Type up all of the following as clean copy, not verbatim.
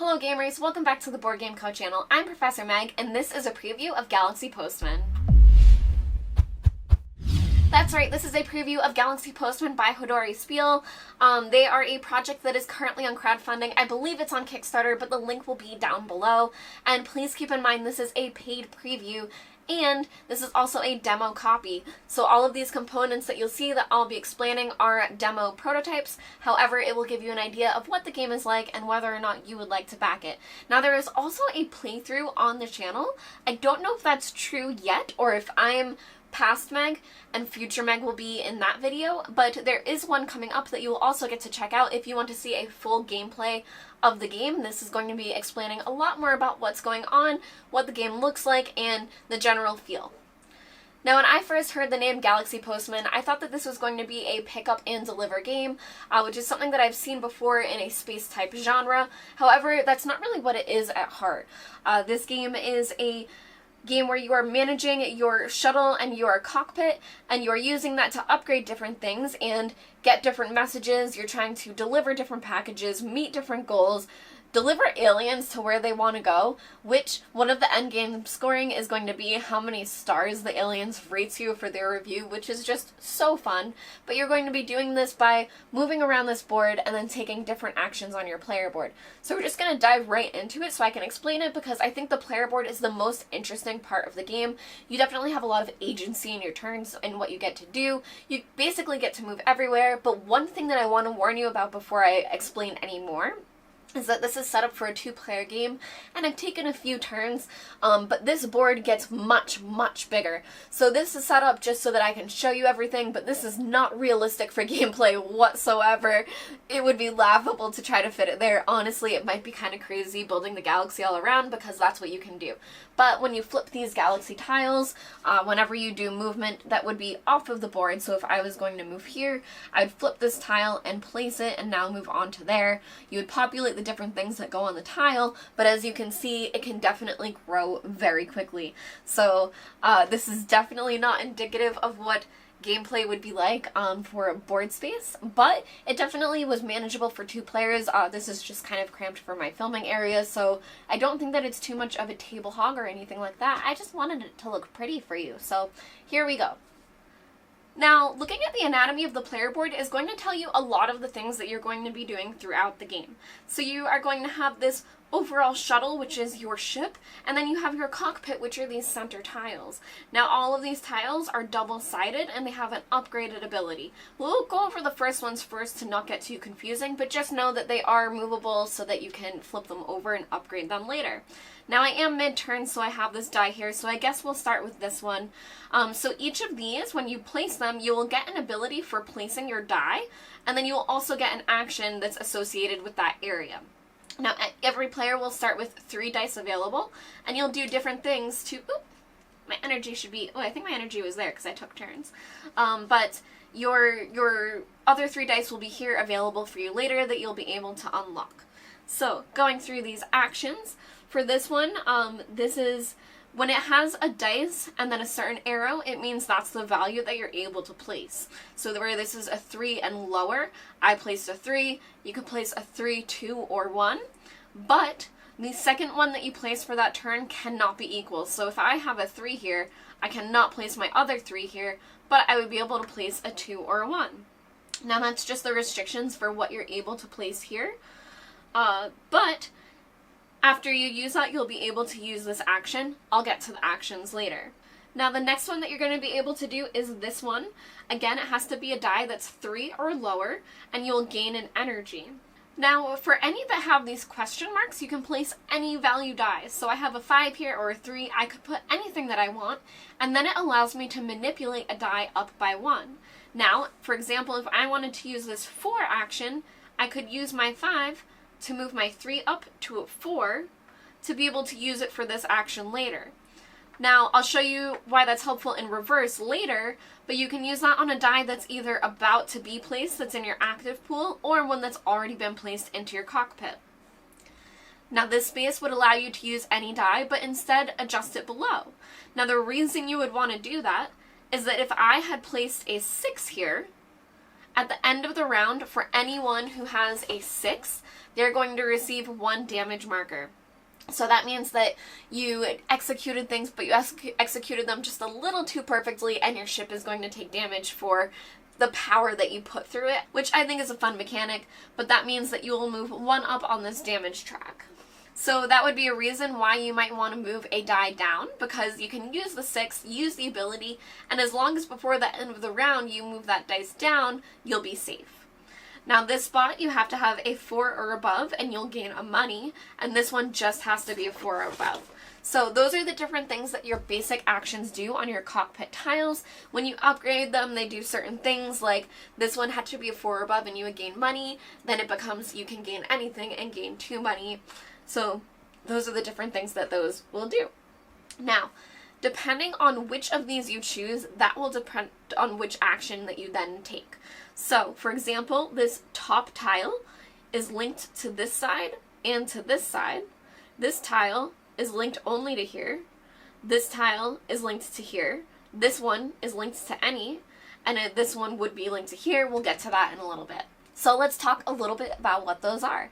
Hello gamers, welcome back to the Board Game Co channel. I'm Professor Meg, and this is a preview of Galaxy Postman. That's right, this is a preview of Galaxy Postman by Hodari Spiele. They are a project that is currently on crowdfunding. I believe it's on Kickstarter, but the link will be down below. And please keep in mind this is a paid preview, and this is also a demo copy. So all of these components that you'll see that I'll be explaining are demo prototypes. However, it will give you an idea of what the game is like and whether or not you would like to back it. Now there is also a playthrough on the channel. I don't know if that's true yet or if I'm past Meg and future Meg will be in that video, but there is one coming up that you will also get to check out if you want to see a full gameplay of the game. This is going to be explaining a lot more about what's going on, what the game looks like, and the general feel. Now, when I first heard the name Galaxy Postman, I thought that this was going to be a pick up and deliver game, which is something that I've seen before in a space type genre. However, that's not really what it is at heart. This game is a game where you are managing your shuttle and your cockpit, and you're using that to upgrade different things and get different messages. You're trying to deliver different packages, meet different goals, deliver aliens to where they want to go, which one of the end game scoring is going to be how many stars the aliens rate you for their review, which is just so fun. But you're going to be doing this by moving around this board and then taking different actions on your player board. So we're just going to dive right into it so I can explain it, because I think the player board is the most interesting part of the game. You definitely have a lot of agency in your turns and what you get to do. You basically get to move everywhere, but one thing that I want to warn you about before I explain any more is that this is set up for a two-player game, and I've taken a few turns, but this board gets much, much bigger. So this is set up just so that I can show you everything, but this is not realistic for gameplay whatsoever. It would be laughable to try to fit it there. Honestly, it might be kind of crazy building the galaxy all around, because that's what you can do. But when you flip these galaxy tiles, whenever you do movement, that would be off of the board. So if I was going to move here, I'd flip this tile and place it, and now move on to there. You would populate the different things that go on the tile, but as you can see, it can definitely grow very quickly. So this is definitely not indicative of what gameplay would be like for board space, but it definitely was manageable for two players. This is just kind of cramped for my filming area, so I don't think that it's too much of a table hog or anything like that. I just wanted it to look pretty for you, so here we go. Now, looking at the anatomy of the player board is going to tell you a lot of the things that you're going to be doing throughout the game. So you are going to have this overall shuttle, which is your ship, and then you have your cockpit, which are these center tiles. Now, all of these tiles are double-sided, and they have an upgraded ability. We'll go over the first ones first to not get too confusing, but just know that they are movable so that you can flip them over and upgrade them later. Now, I am mid-turn, so I have this die here, so I guess we'll start with this one. So each of these, when you place them, you will get an ability for placing your die, and then you will also get an action that's associated with that area. Now, every player will start with 3 dice available, and you'll do different things to... Oop, my energy should be... Oh, I think my energy was there because I took turns. But your other 3 dice will be here available for you later that you'll be able to unlock. So, going through these actions, for this one, this is... When it has a dice and then a certain arrow, it means that's the value that you're able to place. So where this is a 3 and lower, I placed a 3. You could place a 3, 2, or 1. But the second one that you place for that turn cannot be equal. So if I have a 3 here, I cannot place my other 3 here, but I would be able to place a 2 or a 1. Now that's just the restrictions for what you're able to place here. But after you use that, you'll be able to use this action. I'll get to the actions later. Now, the next one that you're going to be able to do is this one. Again, it has to be a die that's 3 or lower, and you'll gain an energy. Now, for any that have these question marks, you can place any value dies. So I have a 5 here or a 3. I could put anything that I want, and then it allows me to manipulate a die up by 1. Now, for example, if I wanted to use this 4 action, I could use my 5 to move my 3 up to a 4 to be able to use it for this action later. Now, I'll show you why that's helpful in reverse later, but you can use that on a die that's either about to be placed, that's in your active pool, or one that's already been placed into your cockpit. Now, this space would allow you to use any die, but instead adjust it below. Now, the reason you would want to do that is that if I had placed a 6 here, At the end of the round, for anyone who has a 6, they're going to receive 1 damage marker. So that means that you executed things, but you executed them just a little too perfectly, and your ship is going to take damage for the power that you put through it, which I think is a fun mechanic, but that means that you will move 1 up on this damage track. So that would be a reason why you might want to move a die down, because you can use the 6, use the ability, and as long as before the end of the round you move that dice down, you'll be safe. Now this spot you have to have a 4 or above and you'll gain a money, and this one just has to be a 4 or above. So those are the different things that your basic actions do on your cockpit tiles. When you upgrade them, they do certain things, like this one had to be a 4 or above and you would gain money, then it becomes you can gain anything and gain 2 money. So those are the different things that those will do. Now, depending on which of these you choose, that will depend on which action that you then take. So, for example, this top tile is linked to this side and to this side. This tile is linked only to here. This tile is linked to here. This one is linked to any, and this one would be linked to here. We'll get to that in a little bit. So let's talk a little bit about what those are.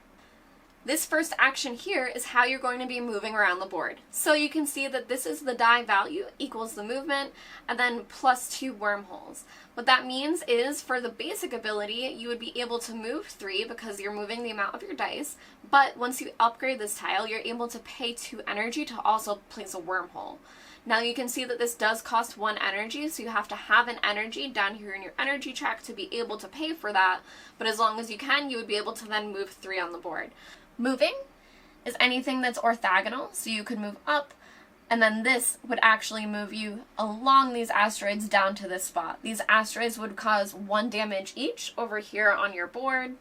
This first action here is how you're going to be moving around the board. So you can see that this is the die value equals the movement, and then plus 2 wormholes. What that means is for the basic ability, you would be able to move 3 because you're moving the amount of your dice, but once you upgrade this tile, you're able to pay 2 energy to also place a wormhole. Now you can see that this does cost 1 energy, so you have to have an energy down here in your energy track to be able to pay for that, but as long as you can, you would be able to then move 3 on the board. Moving is anything that's orthogonal, so you could move up, and then this would actually move you along these asteroids down to this spot. These asteroids would cause 1 damage each over here on your board,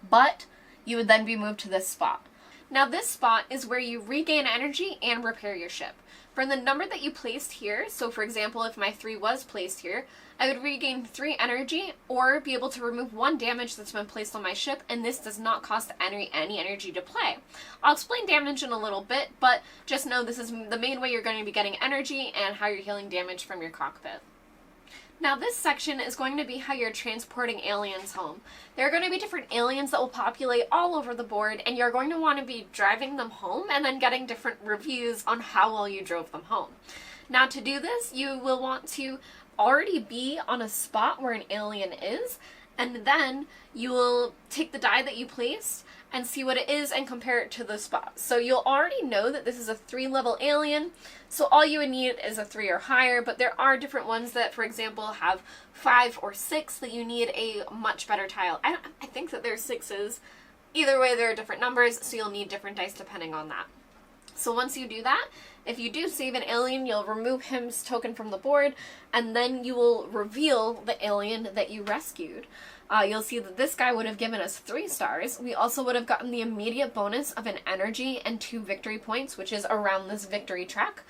but you would then be moved to this spot. Now this spot is where you regain energy and repair your ship. For the number that you placed here, so for example if my 3 was placed here, I would regain 3 energy or be able to remove 1 damage that's been placed on my ship, and this does not cost any energy to play. I'll explain damage in a little bit, but just know this is the main way you're going to be getting energy and how you're healing damage from your cockpit. Now this section is going to be how you're transporting aliens home. There are going to be different aliens that will populate all over the board, and you're going to want to be driving them home and then getting different reviews on how well you drove them home. Now to do this, you will want to already be on a spot where an alien is, and then you will take the die that you placed and see what it is and compare it to the spot. So you'll already know that this is a 3-level alien, so all you would need is a 3 or higher, but there are different ones that, for example, have 5 or 6 that you need a much better tile. I think that there's 6s. Either way, there are different numbers, so you'll need different dice depending on that. So once you do that, if you do save an alien, you'll remove his token from the board, and then you will reveal the alien that you rescued. You'll see that this guy would have given us 3 stars. We also would have gotten the immediate bonus of an energy and 2 victory points, which is around this victory track.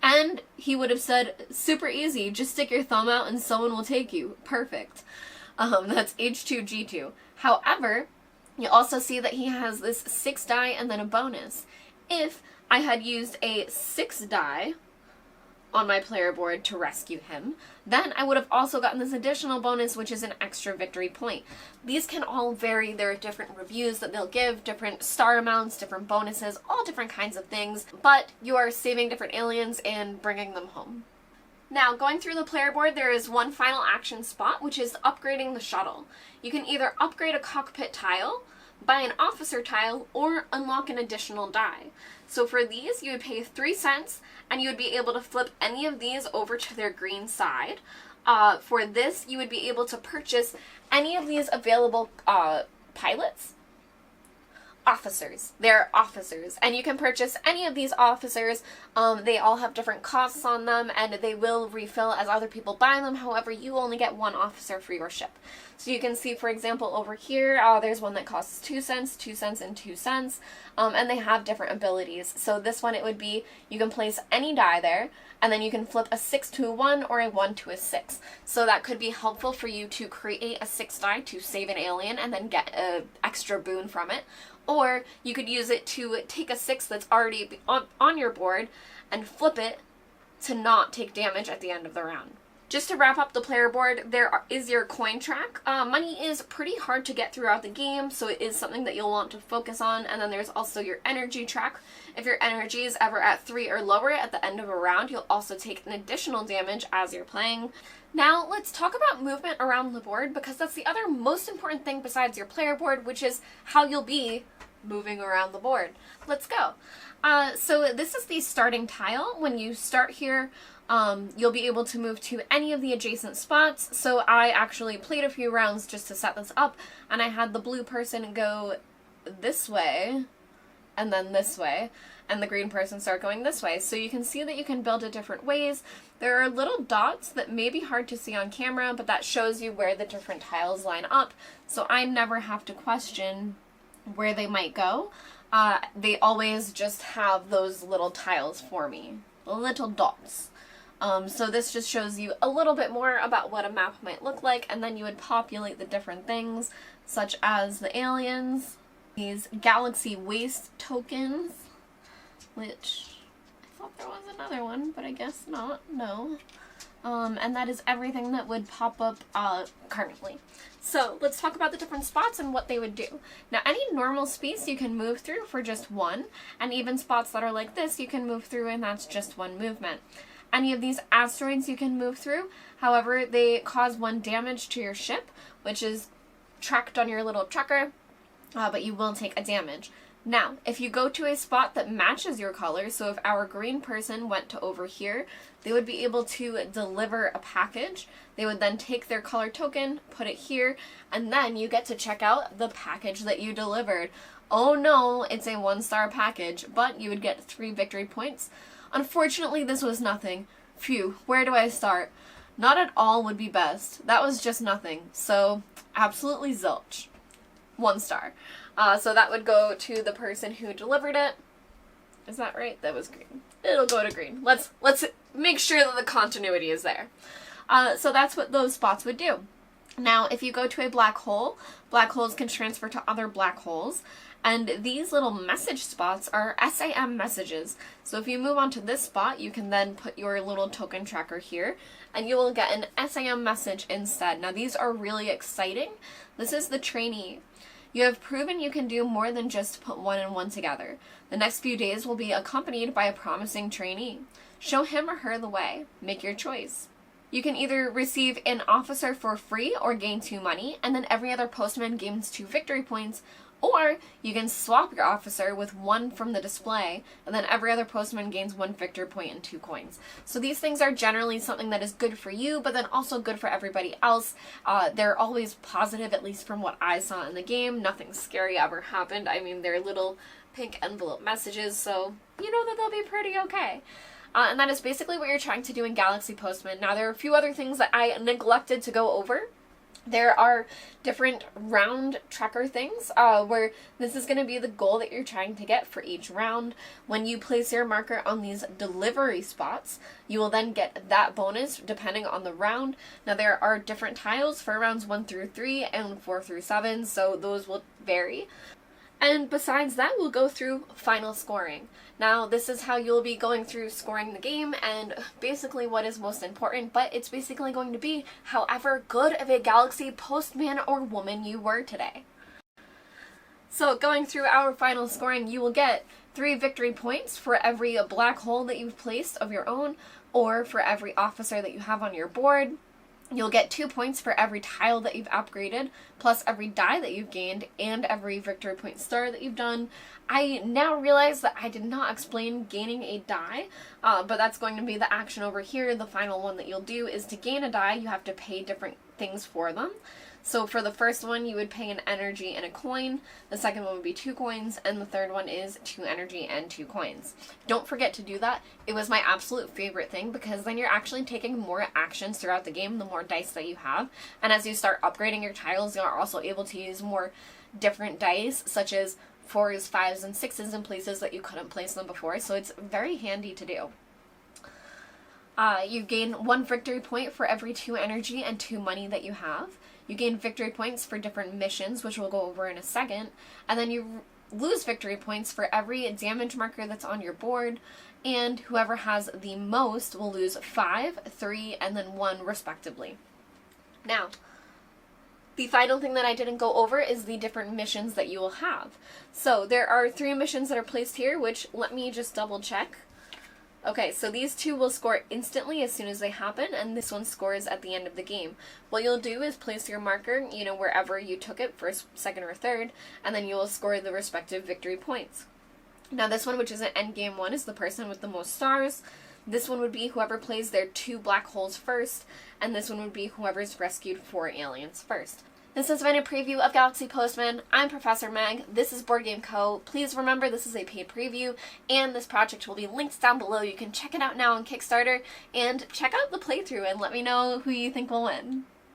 And he would have said, super easy, just stick your thumb out and someone will take you. Perfect. That's H2G2. However, you also see that he has this 6 die and then a bonus. If I had used a 6 die on my player board to rescue him, then I would have also gotten this additional bonus, which is an extra victory point. These can all vary. There are different reviews that they'll give, different star amounts, different bonuses, all different kinds of things, but you are saving different aliens and bringing them home. Now, going through the player board, there is one final action spot, which is upgrading the shuttle. You can either upgrade a cockpit tile, buy an officer tile, or unlock an additional die. So for these, you would pay 3 cents, and you would be able to flip any of these over to their green side. For this, you would be able to purchase any of these available pilots. Officers. They're officers, and you can purchase any of these officers. They all have different costs on them, and they will refill as other people buy them. However, you only get 1 officer for your ship. So you can see, for example, over here, there's one that costs 2 cents, 2 cents, and 2 cents, and they have different abilities. So this one, it would be, you can place any die there, and then you can flip a 6 to a 1 or a 1 to a 6. So that could be helpful for you to create a 6 die to save an alien and then get an extra boon from it. Or you could use it to take a 6 that's already on your board and flip it to not take damage at the end of the round. Just to wrap up the player board, is your coin track. Money is pretty hard to get throughout the game, so it is something that you'll want to focus on. And then there's also your energy track. If your energy is ever at 3 or lower at the end of a round, you'll also take an additional damage as you're playing. Now let's talk about movement around the board, because that's the other most important thing besides your player board, which is how you'll be moving around the board. Let's go. So this is the starting tile. When you start here, you'll be able to move to any of the adjacent spots. So I actually played a few rounds just to set this up, and I had the blue person go this way and then this way, and the green person start going this way. So you can see that you can build it different ways. There are little dots that may be hard to see on camera, but that shows you where the different tiles line up, so I never have to question where they might go. They always just have those little tiles for me, little dots. So this just shows you a little bit more about what a map might look like, and then you would populate the different things, such as the aliens, these galaxy waste tokens, which I thought there was another one, but I guess not, no. And that is everything that would pop up currently. So let's talk about the different spots and what they would do. Now, any normal space you can move through for just one, and even spots that are like this you can move through, and that's just one movement. Any of these asteroids you can move through, however, they cause 1 damage to your ship, which is tracked on your little tracker, but you will take a damage. Now, if you go to a spot that matches your color, so if our green person went to over here, they would be able to deliver a package. They would then take their color token, put it here, and then you get to check out the package that you delivered. Oh no, it's a 1-star package, but you would get 3 victory points. Unfortunately, this was nothing. Phew, where do I start? Not at all would be best. That was just nothing. So, absolutely zilch. 1 star. So that would go to the person who delivered it. Is that right? That was green. It'll go to green. Let's make sure that the continuity is there. So that's what those spots would do. Now, if you go to a black hole, black holes can transfer to other black holes. And these little message spots are SAM messages. So if you move on to this spot, you can then put your little token tracker here, and you will get an SAM message instead. Now these are really exciting. This is the trainee. You have proven you can do more than just put 1 and 1 together. The next few days will be accompanied by a promising trainee. Show him or her the way. Make your choice. You can either receive an officer for free or gain 2 money, and then every other postman gains 2 victory points. Or you can swap your officer with 1 from the display, and then every other postman gains 1 victory point and 2 coins. So these things are generally something that is good for you, but then also good for everybody else. They're always positive, at least from what I saw in the game. Nothing scary ever happened. I mean, they're little pink envelope messages, so you know that they'll be pretty okay. And that is basically what you're trying to do in Galaxy Postman. Now, there are a few other things that I neglected to go over. There are different round tracker things where this is going to be the goal that you're trying to get for each round. When you place your marker on these delivery spots, you will then get that bonus depending on the round. Now there are different tiles for rounds 1 through 3 and 4 through 7, so those will vary. And besides that, we'll go through final scoring. Now, this is how you'll be going through scoring the game and basically what is most important, but it's basically going to be however good of a Galaxy Postman or woman you were today. So going through our final scoring, you will get 3 victory points for every black hole that you've placed of your own, or for every officer that you have on your board. You'll get 2 points for every tile that you've upgraded, plus every die that you've gained, and every victory point star that you've done. I now realize that I did not explain gaining a die, but that's going to be the action over here. The final one that you'll do is to gain a die, you have to pay different things for them. So for the first one, you would pay an energy and a coin. The second one would be 2 coins, and the third one is 2 energy and 2 coins. Don't forget to do that. It was my absolute favorite thing, because then you're actually taking more actions throughout the game, the more dice that you have. And as you start upgrading your tiles, you're also able to use more different dice, such as 4s, 5s, and 6s in places that you couldn't place them before. So it's very handy to do. You gain 1 victory point for every 2 energy and 2 money that you have. You gain victory points for different missions, which we'll go over in a second, and then you lose victory points for every damage marker that's on your board, and whoever has the most will lose 5, 3, and then 1 respectively. Now, the final thing that I didn't go over is the different missions that you will have. So there are 3 missions that are placed here, which let me just double check. Okay, so these 2 will score instantly as soon as they happen, and this one scores at the end of the game. What you'll do is place your marker, wherever you took it, first, second, or third, and then you will score the respective victory points. Now this one, which is an endgame one, is the person with the most stars. This one would be whoever plays their 2 black holes first, and this one would be whoever's rescued 4 aliens first. This has been a preview of Galaxy Postman. I'm Professor Meg. This is Board Game Co. Please remember this is a paid preview, and this project will be linked down below. You can check it out now on Kickstarter, and check out the playthrough and let me know who you think will win.